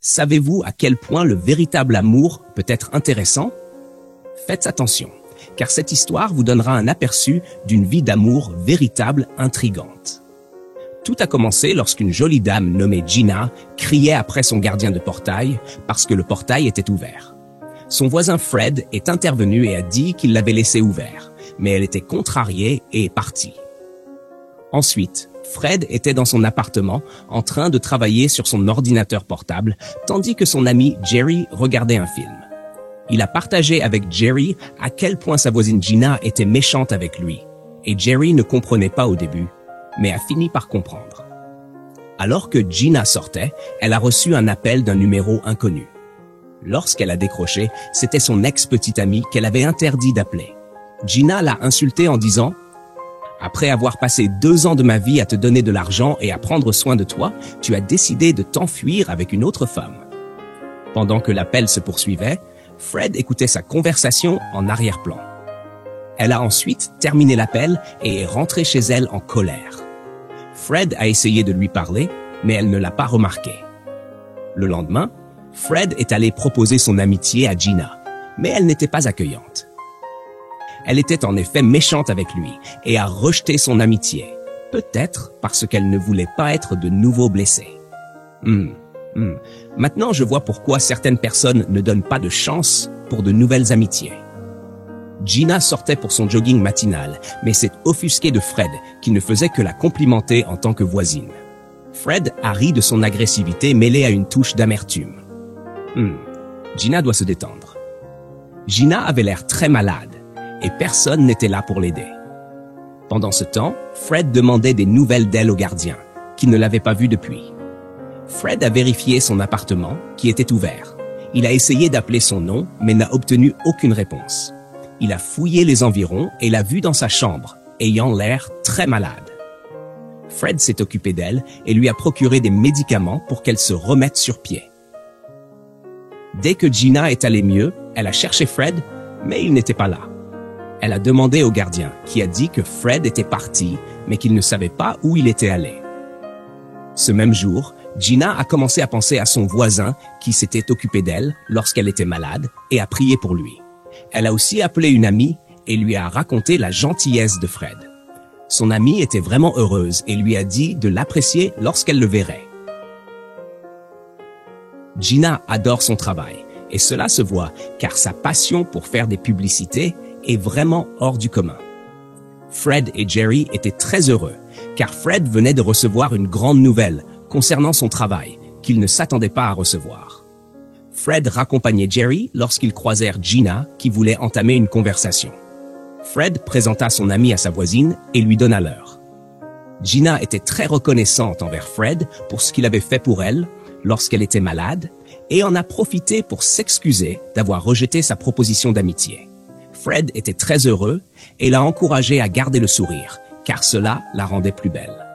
Savez-vous à quel point le véritable amour peut être intéressant? Faites attention, car cette histoire vous donnera un aperçu d'une vie d'amour véritable intrigante. Tout a commencé lorsqu'une jolie dame nommée Gina criait après son gardien de portail parce que le portail était ouvert. Son voisin Fred est intervenu et a dit qu'il l'avait laissé ouvert, mais elle était contrariée et est partie. Ensuite, Fred était dans son appartement en train de travailler sur son ordinateur portable, tandis que son ami Jerry regardait un film. Il a partagé avec Jerry à quel point sa voisine Gina était méchante avec lui, et Jerry ne comprenait pas au début, mais a fini par comprendre. Alors que Gina sortait, elle a reçu un appel d'un numéro inconnu. Lorsqu'elle a décroché, c'était son ex-petite amie qu'elle avait interdit d'appeler. Gina l'a insultée en disant « Après avoir passé 2 ans de ma vie à te donner de l'argent et à prendre soin de toi, tu as décidé de t'enfuir avec une autre femme. » Pendant que l'appel se poursuivait, Fred écoutait sa conversation en arrière-plan. Elle a ensuite terminé l'appel et est rentrée chez elle en colère. Fred a essayé de lui parler, mais elle ne l'a pas remarqué. Le lendemain, Fred est allé proposer son amitié à Gina, mais elle n'était pas accueillante. Elle était en effet méchante avec lui et a rejeté son amitié, peut-être parce qu'elle ne voulait pas être de nouveau blessée. Maintenant, je vois pourquoi certaines personnes ne donnent pas de chance pour de nouvelles amitiés. Gina sortait pour son jogging matinal, mais s'est offusquée de Fred, qui ne faisait que la complimenter en tant que voisine. Fred a ri de son agressivité mêlée à une touche d'amertume. Gina doit se détendre. Gina avait l'air très malade, et personne n'était là pour l'aider. Pendant ce temps, Fred demandait des nouvelles d'elle au gardien, qui ne l'avait pas vue depuis. Fred a vérifié son appartement, qui était ouvert. Il a essayé d'appeler son nom, mais n'a obtenu aucune réponse. Il a fouillé les environs et l'a vue dans sa chambre, ayant l'air très malade. Fred s'est occupé d'elle et lui a procuré des médicaments pour qu'elle se remette sur pied. Dès que Gina est allée mieux, elle a cherché Fred, mais il n'était pas là. Elle a demandé au gardien, qui a dit que Fred était parti, mais qu'il ne savait pas où il était allé. Ce même jour, Gina a commencé à penser à son voisin qui s'était occupé d'elle lorsqu'elle était malade et a prié pour lui. Elle a aussi appelé une amie et lui a raconté la gentillesse de Fred. Son amie était vraiment heureuse et lui a dit de l'apprécier lorsqu'elle le verrait. Gina adore son travail et cela se voit car sa passion pour faire des publicités est vraiment hors du commun. Fred et Jerry étaient très heureux car Fred venait de recevoir une grande nouvelle concernant son travail qu'il ne s'attendait pas à recevoir. Fred raccompagnait Jerry lorsqu'ils croisèrent Gina qui voulait entamer une conversation. Fred présenta son ami à sa voisine et lui donna l'heure. Gina était très reconnaissante envers Fred pour ce qu'il avait fait pour elle lorsqu'elle était malade et en a profité pour s'excuser d'avoir rejeté sa proposition d'amitié. Fred était très heureux et l'a encouragé à garder le sourire car cela la rendait plus belle.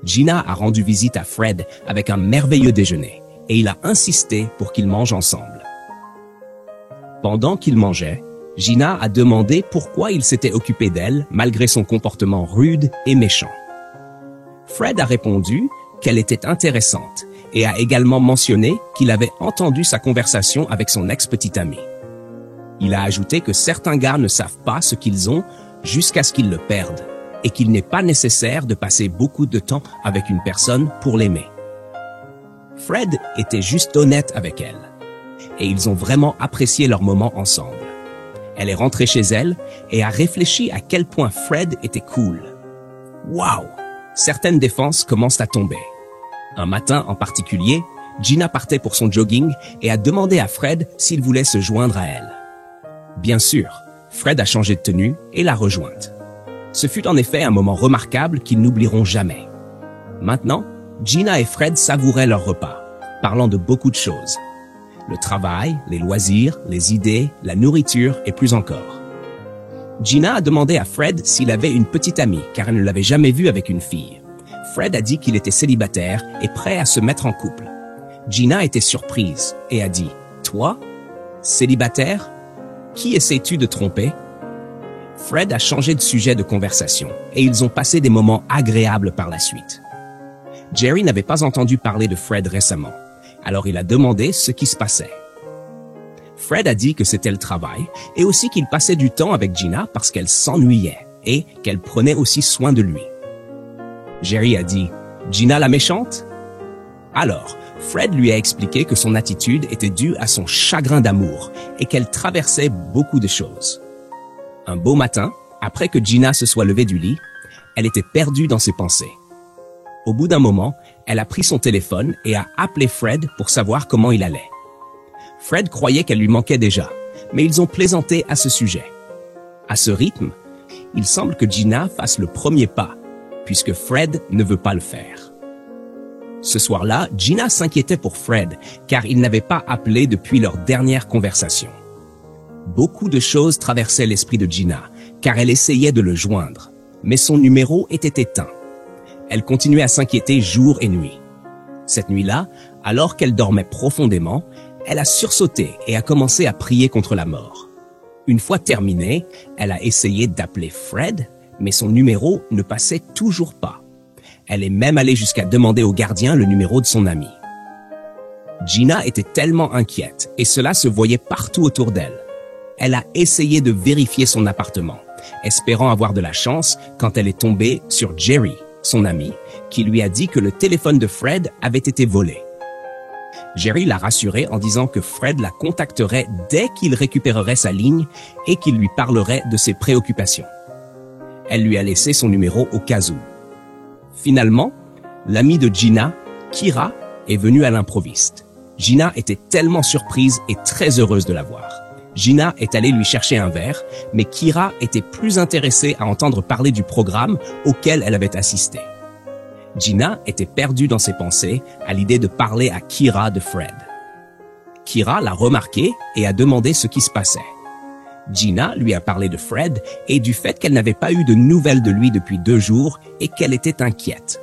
Gina a rendu visite à Fred avec un merveilleux déjeuner et il a insisté pour qu'ils mangent ensemble. Pendant qu'ils mangeaient, Gina a demandé pourquoi il s'était occupé d'elle malgré son comportement rude et méchant. Fred a répondu qu'elle était intéressante et a également mentionné qu'il avait entendu sa conversation avec son ex-petite amie. Il a ajouté que certains gars ne savent pas ce qu'ils ont jusqu'à ce qu'ils le perdent et qu'il n'est pas nécessaire de passer beaucoup de temps avec une personne pour l'aimer. Fred était juste honnête avec elle, et ils ont vraiment apprécié leur moment ensemble. Elle est rentrée chez elle et a réfléchi à quel point Fred était cool. Waouh! Certaines défenses commencent à tomber. Un matin en particulier, Gina partait pour son jogging et a demandé à Fred s'il voulait se joindre à elle. Bien sûr, Fred a changé de tenue et l'a rejointe. Ce fut en effet un moment remarquable qu'ils n'oublieront jamais. Maintenant, Gina et Fred savouraient leur repas, parlant de beaucoup de choses. Le travail, les loisirs, les idées, la nourriture et plus encore. Gina a demandé à Fred s'il avait une petite amie car elle ne l'avait jamais vu avec une fille. Fred a dit qu'il était célibataire et prêt à se mettre en couple. Gina était surprise et a dit « Toi? Célibataire? Qui essaies-tu de tromper ?» Fred a changé de sujet de conversation et ils ont passé des moments agréables par la suite. Jerry n'avait pas entendu parler de Fred récemment, Alors il a demandé ce qui se passait. Fred a dit que c'était le travail et aussi qu'il passait du temps avec Gina parce qu'elle s'ennuyait et qu'elle prenait aussi soin de lui. Jerry a dit « Gina la méchante ?» Alors, Fred lui a expliqué que son attitude était due à son chagrin d'amour et qu'elle traversait beaucoup de choses. Un beau matin, après que Gina se soit levée du lit, elle était perdue dans ses pensées. Au bout d'un moment, elle a pris son téléphone et a appelé Fred pour savoir comment il allait. Fred croyait qu'elle lui manquait déjà, mais ils ont plaisanté à ce sujet. À ce rythme, il semble que Gina fasse le premier pas, puisque Fred ne veut pas le faire. Ce soir-là, Gina s'inquiétait pour Fred, car il n'avait pas appelé depuis leur dernière conversation. Beaucoup de choses traversaient l'esprit de Gina, car elle essayait de le joindre, mais son numéro était éteint. Elle continuait à s'inquiéter jour et nuit. Cette nuit-là, alors qu'elle dormait profondément, elle a sursauté et a commencé à prier contre la mort. Une fois terminée, elle a essayé d'appeler Fred, mais son numéro ne passait toujours pas. Elle est même allée jusqu'à demander au gardien le numéro de son ami. Gina était tellement inquiète et cela se voyait partout autour d'elle. Elle a essayé de vérifier son appartement, espérant avoir de la chance quand elle est tombée sur Jerry, son ami, qui lui a dit que le téléphone de Fred avait été volé. Jerry l'a rassurée en disant que Fred la contacterait dès qu'il récupérerait sa ligne et qu'il lui parlerait de ses préoccupations. Elle lui a laissé son numéro au cas où. Finalement, l'amie de Gina, Kira, est venue à l'improviste. Gina était tellement surprise et très heureuse de la voir. Gina est allée lui chercher un verre, mais Kira était plus intéressée à entendre parler du programme auquel elle avait assisté. Gina était perdue dans ses pensées à l'idée de parler à Kira de Fred. Kira l'a remarqué et a demandé ce qui se passait. Gina lui a parlé de Fred et du fait qu'elle n'avait pas eu de nouvelles de lui depuis 2 jours et qu'elle était inquiète.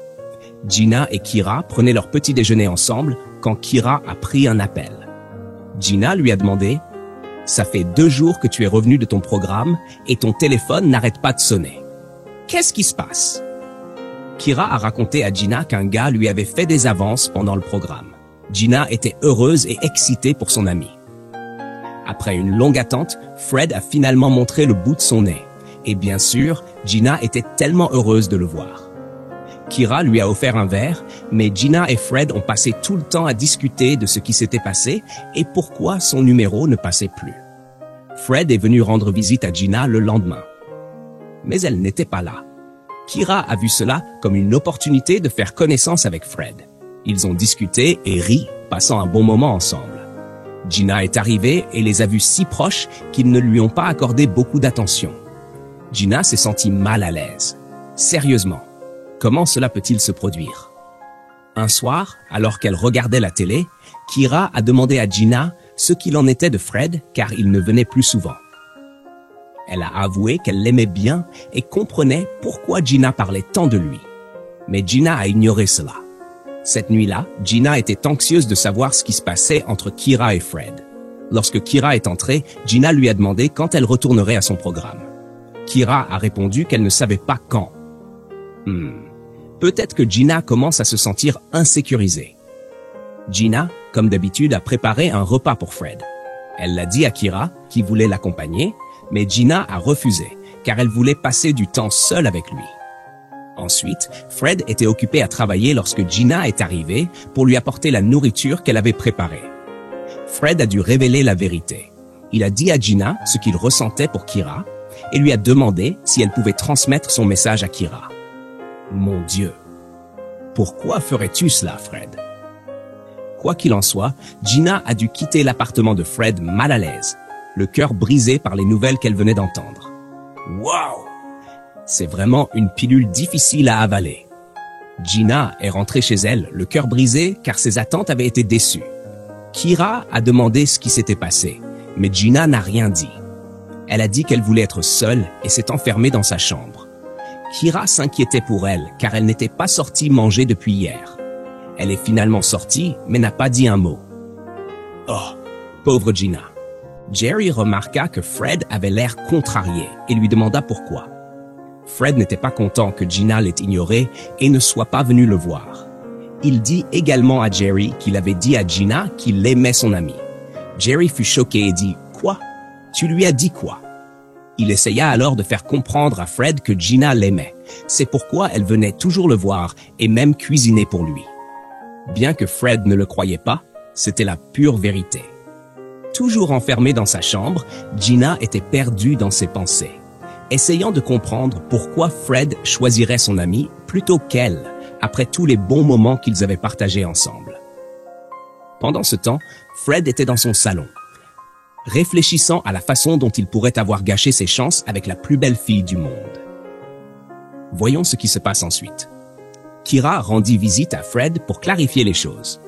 Gina et Kira prenaient leur petit déjeuner ensemble quand Kira a pris un appel. Gina lui a demandé « Ça fait 2 jours que tu es revenu de ton programme et ton téléphone n'arrête pas de sonner. Qu'est-ce qui se passe ?» Kira a raconté à Gina qu'un gars lui avait fait des avances pendant le programme. Gina était heureuse et excitée pour son ami. Après une longue attente, Fred a finalement montré le bout de son nez. Et bien sûr, Gina était tellement heureuse de le voir. Kira lui a offert un verre, mais Gina et Fred ont passé tout le temps à discuter de ce qui s'était passé et pourquoi son numéro ne passait plus. Fred est venu rendre visite à Gina le lendemain. Mais elle n'était pas là. Kira a vu cela comme une opportunité de faire connaissance avec Fred. Ils ont discuté et ri, passant un bon moment ensemble. Gina est arrivée et les a vus si proches qu'ils ne lui ont pas accordé beaucoup d'attention. Gina s'est sentie mal à l'aise. Sérieusement, comment cela peut-il se produire? Un soir, alors qu'elle regardait la télé, Kira a demandé à Gina ce qu'il en était de Fred car il ne venait plus souvent. Elle a avoué qu'elle l'aimait bien et comprenait pourquoi Gina parlait tant de lui. Mais Gina a ignoré cela. Cette nuit-là, Gina était anxieuse de savoir ce qui se passait entre Kira et Fred. Lorsque Kira est entrée, Gina lui a demandé quand elle retournerait à son programme. Kira a répondu qu'elle ne savait pas quand. Peut-être que Gina commence à se sentir insécurisée. Gina, comme d'habitude, a préparé un repas pour Fred. Elle l'a dit à Kira, qui voulait l'accompagner, mais Gina a refusé, car elle voulait passer du temps seule avec lui. Ensuite, Fred était occupé à travailler lorsque Gina est arrivée pour lui apporter la nourriture qu'elle avait préparée. Fred a dû révéler la vérité. Il a dit à Gina ce qu'il ressentait pour Kira et lui a demandé si elle pouvait transmettre son message à Kira. Mon Dieu! Pourquoi ferais-tu cela, Fred? Quoi qu'il en soit, Gina a dû quitter l'appartement de Fred mal à l'aise, le cœur brisé par les nouvelles qu'elle venait d'entendre. Wow! C'est vraiment une pilule difficile à avaler. Gina est rentrée chez elle, le cœur brisé, car ses attentes avaient été déçues. Kira a demandé ce qui s'était passé, mais Gina n'a rien dit. Elle a dit qu'elle voulait être seule et s'est enfermée dans sa chambre. Kira s'inquiétait pour elle, car elle n'était pas sortie manger depuis hier. Elle est finalement sortie, mais n'a pas dit un mot. Oh, pauvre Gina. Jerry remarqua que Fred avait l'air contrarié et lui demanda pourquoi. Fred n'était pas content que Gina l'ait ignoré et ne soit pas venu le voir. Il dit également à Jerry qu'il avait dit à Gina qu'il aimait son ami. Jerry fut choqué et dit « Quoi? Tu lui as dit quoi ?» Il essaya alors de faire comprendre à Fred que Gina l'aimait. C'est pourquoi elle venait toujours le voir et même cuisiner pour lui. Bien que Fred ne le croyait pas, c'était la pure vérité. Toujours enfermée dans sa chambre, Gina était perdue dans ses pensées, essayant de comprendre pourquoi Fred choisirait son ami plutôt qu'elle, après tous les bons moments qu'ils avaient partagés ensemble. Pendant ce temps, Fred était dans son salon, réfléchissant à la façon dont il pourrait avoir gâché ses chances avec la plus belle fille du monde. Voyons ce qui se passe ensuite. Kira rendit visite à Fred pour clarifier les choses,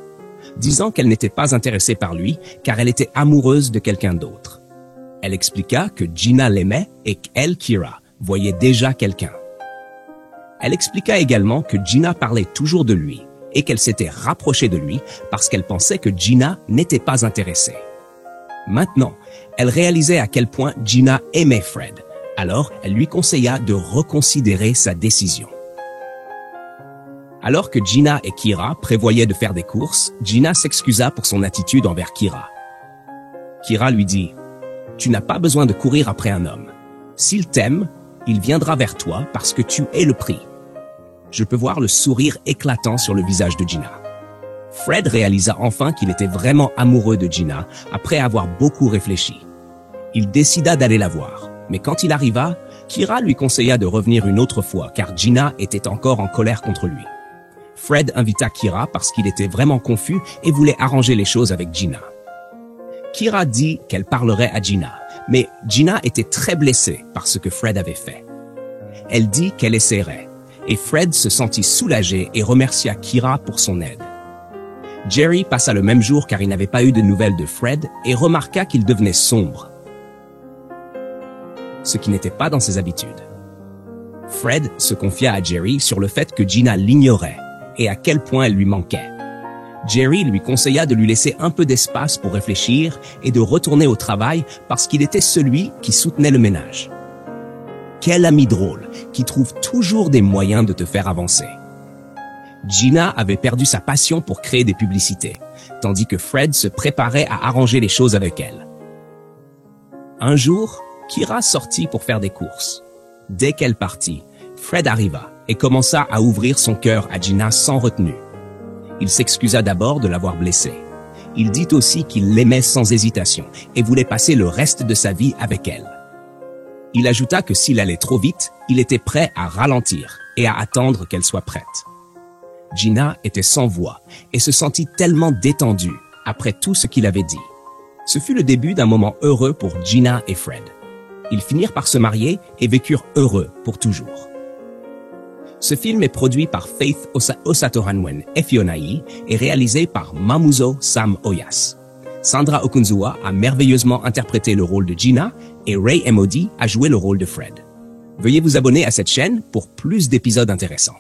disant qu'elle n'était pas intéressée par lui car elle était amoureuse de quelqu'un d'autre. Elle expliqua que Gina l'aimait et qu'elle, Kira, voyait déjà quelqu'un. Elle expliqua également que Gina parlait toujours de lui et qu'elle s'était rapprochée de lui parce qu'elle pensait que Gina n'était pas intéressée. Maintenant, elle réalisait à quel point Gina aimait Fred, alors elle lui conseilla de reconsidérer sa décision. Alors que Gina et Kira prévoyaient de faire des courses, Gina s'excusa pour son attitude envers Kira. Kira lui dit « Tu n'as pas besoin de courir après un homme. S'il t'aime, il viendra vers toi parce que tu es le prix. » Je peux voir le sourire éclatant sur le visage de Gina. Fred réalisa enfin qu'il était vraiment amoureux de Gina après avoir beaucoup réfléchi. Il décida d'aller la voir, mais quand il arriva, Kira lui conseilla de revenir une autre fois car Gina était encore en colère contre lui. Fred invita Kira parce qu'il était vraiment confus et voulait arranger les choses avec Gina. Kira dit qu'elle parlerait à Gina, mais Gina était très blessée par ce que Fred avait fait. Elle dit qu'elle essaierait, et Fred se sentit soulagé et remercia Kira pour son aide. Jerry passa le même jour car il n'avait pas eu de nouvelles de Fred et remarqua qu'il devenait sombre, ce qui n'était pas dans ses habitudes. Fred se confia à Jerry sur le fait que Gina l'ignorait et à quel point elle lui manquait. Jerry lui conseilla de lui laisser un peu d'espace pour réfléchir et de retourner au travail parce qu'il était celui qui soutenait le ménage. Quel ami drôle qui trouve toujours des moyens de te faire avancer. Gina avait perdu sa passion pour créer des publicités, tandis que Fred se préparait à arranger les choses avec elle. Un jour, Kira sortit pour faire des courses. Dès qu'elle partit, Fred arriva et commença à ouvrir son cœur à Gina sans retenue. Il s'excusa d'abord de l'avoir blessée. Il dit aussi qu'il l'aimait sans hésitation et voulait passer le reste de sa vie avec elle. Il ajouta que s'il allait trop vite, il était prêt à ralentir et à attendre qu'elle soit prête. Gina était sans voix et se sentit tellement détendue après tout ce qu'il avait dit. Ce fut le début d'un moment heureux pour Gina et Fred. Ils finirent par se marier et vécurent heureux pour toujours. Ce film est produit par Faith Osatohanwen Efionai et réalisé par Mamuzo Sam Oyas. Sandra Okunzua a merveilleusement interprété le rôle de Gina et Ray Emodi a joué le rôle de Fred. Veuillez vous abonner à cette chaîne pour plus d'épisodes intéressants.